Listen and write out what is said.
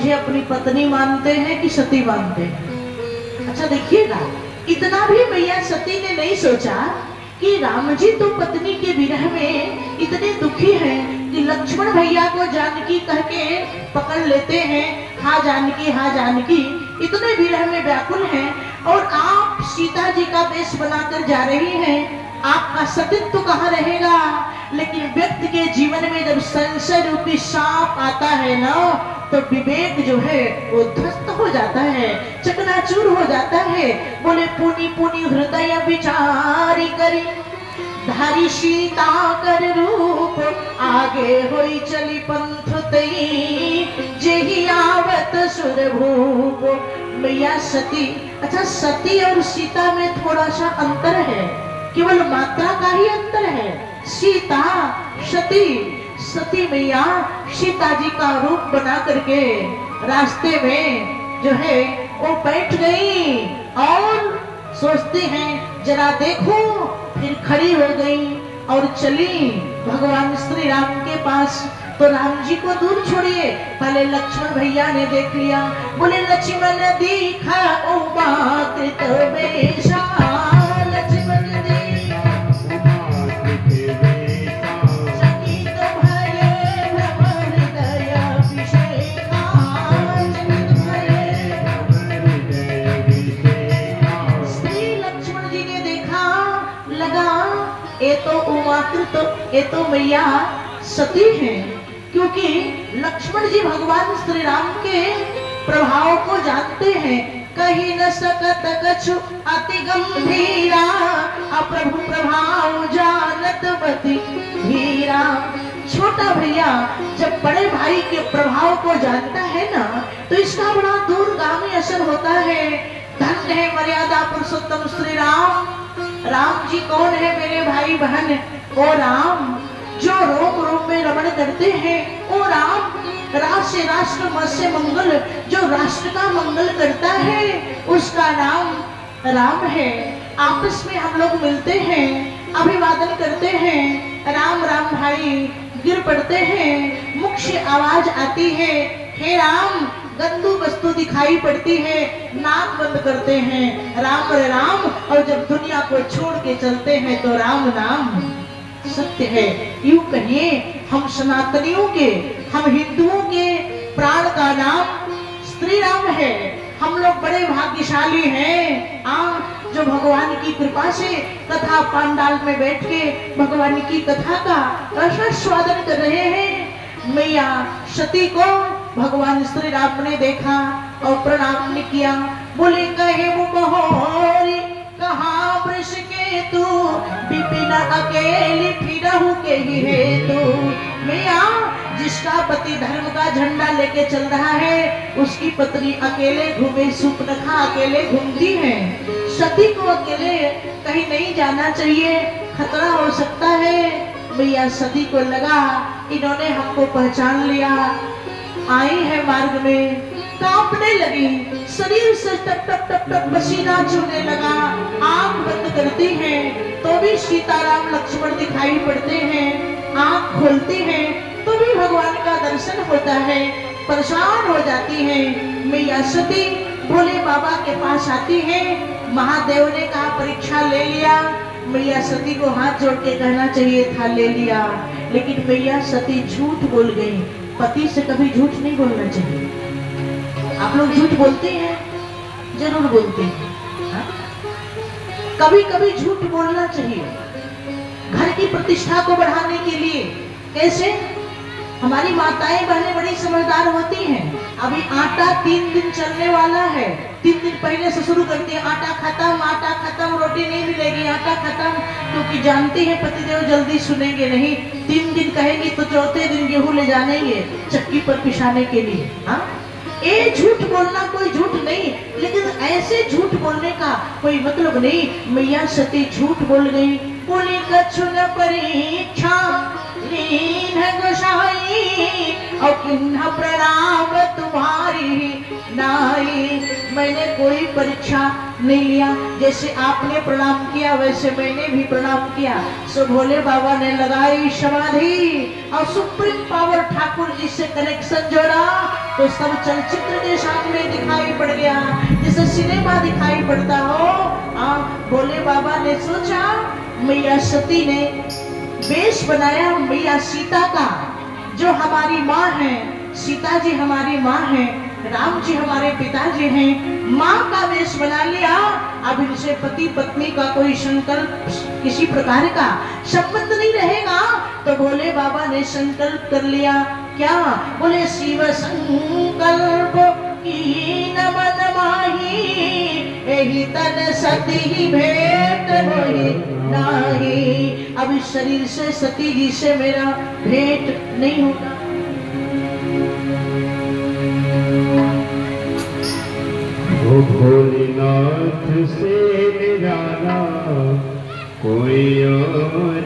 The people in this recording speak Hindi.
मुझे अपनी पत्नी मानते हैं कि सती मानते हैं। अच्छा देखिएगा, इतना भी मैया सती ने नहीं सोचा कि राम जी तो पत्नी के विरह में इतने दुखी हैं कि लक्ष्मण भैया को जानकी कह के पकड़ लेते हैं, हाँ जानकी हाँ जानकी, इतने विरह में व्याकुल हैं और आप सीता जी का वेश बनाकर जा रही हैं, आपका सतीत्व कहाँ रहेगा। लेकिन व्यक्ति के जीवन में जब संशय रूपी सांप आता है ना, तो विवेक जो है वो ध्वस्त हो जाता है, चकनाचूर हो जाता है। बोले पुनि पुनि हृदय विचारी करी, धारी सीता कर रूप, आगे होई चली पंथ तई, जेहि आवत सुर भूप। मैया सती, अच्छा सती और सीता में थोड़ा सा अंतर है, केवल मात्रा का ही अंतर है। सीता सती, सती मैया सीता जी का रूप बना करके रास्ते में जो है वो बैठ गई और सोचते हैं जरा देखो, फिर खड़ी हो गई और चली भगवान श्री राम के पास। तो राम जी को दूर छोड़िए, पहले लक्ष्मण भैया ने देख लिया। बोले लक्ष्मण दिखा उमा कृत वेशा, लक्ष्मण ये तो मैया सती हैं, क्योंकि लक्ष्मण जी भगवान श्री राम के प्रभाव को जानते हैं। कहीं न सकत कछु अति गंभीरा, अप्रभु प्रभाव जानत बति धीरा। छोटा भैया जब बड़े भाई के प्रभाव को जानता है ना, तो इसका बड़ा दूरगामी असर होता है। धन्य है मर्यादा पुरुषोत्तम श्री राम। राम जी कौन है मेरे भाई बहन? ओ राम जो रोम रोम में रमण करते हैं, ओ राम राष्ट्र राष्ट्र मत्स्य मंगल, जो राष्ट्र का मंगल करता है उसका नाम राम है। आपस में हम लोग मिलते हैं, अभिवादन करते हैं, राम राम भाई गिर पड़ते हैं, मुख से आवाज आती है हे राम, गंदू वस्तु दिखाई पड़ती है, नाक बंद करते हैं राम रे राम, और जब दुनिया को छोड़ के चलते हैं तो राम नाम सत्य है। यूं कहिए हम सनातनियों के, हम हिंदुओं के प्राण का नाम श्री राम है। हम लोग बड़े भाग्यशाली हैं जो भगवान की कृपा से कथा पंडाल में बैठ के भगवान की कथा का रसास्वादन कर रहे हैं। मैया सती को भगवान श्री राम ने देखा और प्रणाम ने किया। बोले कहे वो बहोरी कहाँ वृष के तू, विपिन अकेली फिरहु के ही है तू। मैया जिसका पति धर्म का झंडा लेके चल रहा है, उसकी पत्नी अकेले घूमे, सुपनखा अकेले घूमती है। सती को अकेले कहीं नहीं जाना चाहिए, खतरा हो सकता है। मैया सती को लगा इन्होंने हमको पहचान लिया, आई है मार्ग में, कांपने लगी, शरीर से टप टप टप टप पसीना छूने लगा। आंख बंद करती हैं तो भी सीताराम लक्ष्मण दिखाई पड़ते हैं, आंख खोलती हैं तो भी भगवान का दर्शन होता है। परेशान हो जाती है मैया सती, भोले बाबा के पास आती है। महादेव ने कहा परीक्षा ले लिया। मैया सती को हाथ जोड़ के कहना चाहिए था ले लिया, लेकिन मैया सती झूठ बोल गई। पति से कभी झूठ नहीं बोलना चाहिए। आप लोग झूठ बोलते हैं? जरूर बोलते हैं। कभी कभी झूठ बोलना चाहिए घर की प्रतिष्ठा को बढ़ाने के लिए। कैसे? हमारी माताएं बहनें बड़ी समझदार होती हैं। अभी आटा 3 दिन चलने वाला है, 3 दिन पहले से शुरू करती है, आटा खत्म, रोटी नहीं मिलेगी, आटा खत्म, क्योंकि जानती है पतिदेव जल्दी सुनेंगे नहीं। 3 दिन कहेंगी तो चौथे दिन गेहूं ले जानेंगे चक्की पर पिसाने के लिए। हाँ, ये झूठ बोलना कोई झूठ नहीं, लेकिन ऐसे झूठ बोलने का कोई मतलब नहीं। मैया सती झूठ बोल गई। बोली कछु न परीक्षा लीन गोसाई, और किन्ह प्रणाम तुम्हारी नाई। मैंने कोई परीक्षा नहीं लिया, जैसे आपने प्रणाम किया वैसे मैंने भी प्रणाम किया। सो भोले बाबा ने लगाई समाधि और सुप्रीम पावर ठाकुर जी से कनेक्शन जोड़ा, तो सब चलचित्र के सामने दिखाई पड़ गया, जैसे सिनेमा दिखाई पड़ता हो। भोले बाबा ने सोचा, मैया सती ने वेश बनाया मैया सीता का, जो हमारी माँ है, सीता जी हमारी माँ है, राम जी हमारे पिताजी हैं, माँ का वेश बना लिया। अब इनसे पति पत्नी का कोई संकल्प, किसी प्रकार का संबंध नहीं रहेगा। तो भोले बाबा ने संकल्प कर लिया, क्या बोले, शिव संकल्प की नमन माही, यही तन सती भेंट होई नाही। अब इस शरीर से सती जी से मेरा भेंट नहीं होगा। वो भोलेनाथ से निराला कोई और